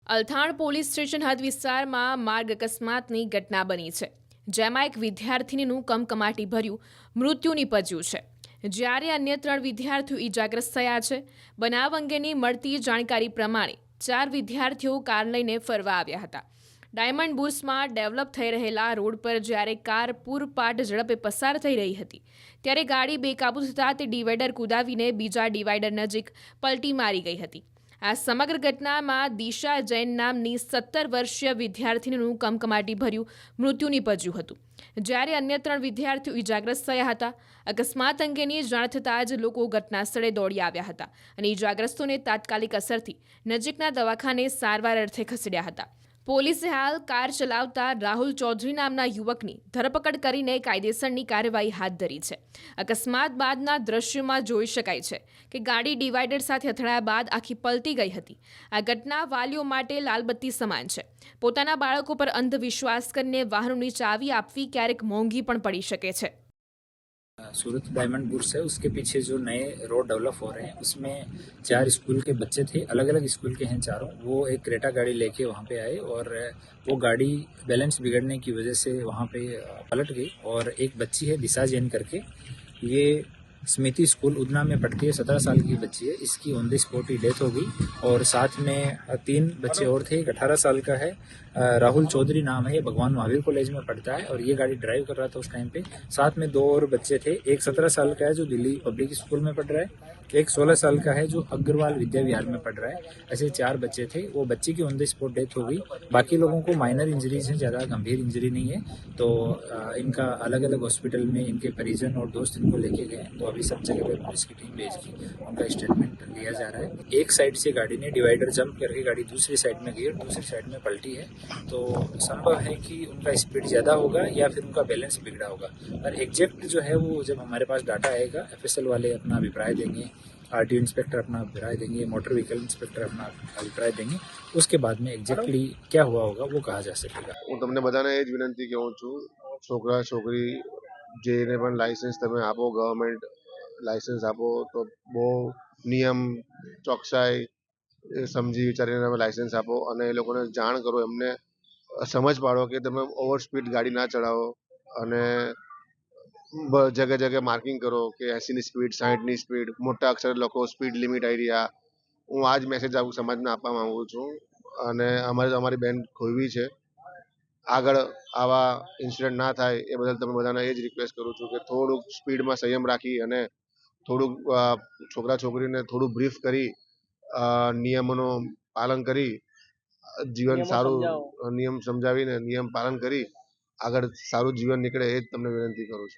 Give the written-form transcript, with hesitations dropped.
Althan police station હદ વિસ્તારમાં માર્ગ અકસ્માતની ઘટના બની છે, જેમાં એક વિદ્યાર્થીનીનું કમકમાટી ભર્યું મૃત્યુ નીપજ્યું છે, જ્યારે અન્ય 3 વિદ્યાર્થીઓ ઈજાગ્રસ્ત થયા છે। બનાવ અંગેની મળતી જાણકારી પ્રમાણે 4 વિદ્યાર્થીઓ કાર લઈને ફરવા આવ્યા હતા। ડાયમંડ બુર્સમાં ડેવલપ થઈ રહેલા રોડ પર જ્યારે કાર પૂરપાટ ઝડપે પસાર થઈ રહી હતી, ત્યારે ગાડી બેકાબૂ થતાં તે ડિવાઈડર કૂદાવીને બીજા ડિવાઈડર નજીક પલટી મારી ગઈ હતી। આ સમગ્ર ઘટનામાં દિશા જૈન નામની 17 વર્ષીય વિદ્યાર્થીનીનું કમકમાટી ભર્યું મૃત્યુ નીપજ્યું હતું, જ્યારે અન્ય 3 વિદ્યાર્થીઓ ઈજાગ્રસ્ત થયા હતા। અકસ્માત અંગેની જાણ થતાં જ લોકો ઘટના સ્થળે દોડી આવ્યા હતા અને ઈજાગ્રસ્તોને તાત્કાલિક અસરથી નજીકના દવાખાને સારવાર અર્થે ખસેડ્યા હતા। પોલીસે હાલ કાર ચલાવતા રાહુલ ચૌધરી નામના યુવકની ધરપકડ કરીને કાયદેસરની કાર્યવાહી હાથ ધરી છે। અકસ્માત બાદના દ્રશ્યોમાં જોઈ શકાય છે કે ગાડી ડિવાઈડર સાથે અથડાયા બાદ આખી પલટી ગઈ હતી। આ ઘટના વાલીઓ માટે લાલબત્તી સમાન છે। પોતાના બાળકો પર અંધવિશ્વાસ કરીને વાહનોની ચાવી આપવી ક્યારેક મોંઘી પણ પડી શકે છે। सूरत डायमंड बुर्स है, उसके पीछे जो नए रोड डेवलप हो रहे हैं उसमें 4 स्कूल के बच्चे थे, अलग अलग स्कूल के हैं चारों। वो एक क्रेटा गाड़ी लेके वहाँ पे आए और वो गाड़ी बैलेंस बिगड़ने की वजह से वहाँ पे पलट गई और एक बच्ची है दिशा जैन करके, ये स्मृति स्कूल उधना में पढ़ती है, 17 साल की बच्ची है। इसकी on the spot he death हो गई और साथ में 3 बच्चे और थे। एक 18 साल का है, राहुल चौधरी नाम है, ये भगवान महावीर कॉलेज में पढ़ता है और ये गाड़ी ड्राइव कर रहा था उस टाइम पे। साथ में 2 और बच्चे थे, एक 17 साल का है जो दिल्ली पब्लिक स्कूल में पढ़ रहा है, एक 16 साल का है जो अग्रवाल विद्या विहार में पढ़ रहा है। ऐसे 4 बच्चे थे। वो बच्चे की ऑन द स्पॉट डेथ हो गई। बाकी लोगों को माइनर इंजरीज हैं, ज़्यादा गंभीर इंजरी नहीं है। तो इनका अलग अलग हॉस्पिटल में इनके परिजन और दोस्त इनको लेके गए। तो अभी सब जगह पे पुलिस की टीम भेज के उनका स्टेटमेंट लिया जा रहा है। एक साइड से गाड़ी ने डिवाइडर जंप करके गाड़ी दूसरी साइड में गई और दूसरी साइड में पलटी है। तो संभव है कि उनका स्पीड ज़्यादा होगा या फिर उनका बैलेंस बिगड़ा होगा। पर एग्जैक्ट जो है वो जब हमारे पास डाटा आएगा, FSL वाले अपना अभिप्राय देंगे, RTO इंस्पेक्टर अपना अभिप्राय देंगे, मोटर व्हीकल इंस्पेक्टर अपना अभिप्राय देंगे, उसके बाद में एग्जैक्टली क्या हुआ होगा वो कहा जा सकेगा। હું તમને બધાને એ જ વિનંતી કહું છું, છોકરા છોકરી જેને પણ લાઇસન્સ તમે આપો, ગવર્મેન્ટ લાઇસન્સ આપો તો બહુ નિયમ ચોકસાઈ સમજી વિચારીને તમે લાઇસન્સ આપો અને એ લોકોને જાણ કરો, એમને સમજ પાડો કે તમે ઓવર સ્પીડ ગાડી ના ચલાવો અને જગ્યા જગ્યાએ માર્કિંગ કરો કે 80ની સ્પીડ, 60ની સ્પીડ, મોટા અક્ષરે લખો સ્પીડ લિમિટ આવી રહ્યા। હું આ જ મેસેજ આવું સમાજને આપવા માંગુ છું અને અમારી બેન ખોઈવી છે। આગળ આવા ઇન્સિડન્ટ ના થાય એ બદલ તમે બધાને એ જ રિક્વેસ્ટ કરું છું કે થોડુંક સ્પીડમાં સંયમ રાખી અને થોડુંક છોકરા છોકરીને થોડું બ્રીફ કરી નિયમોનું પાલન કરી જીવન સારું, નિયમ સમજાવીને નિયમ પાલન કરી આગળ સારું જીવન નીકળે એ જ તમને વિનંતી કરું છું।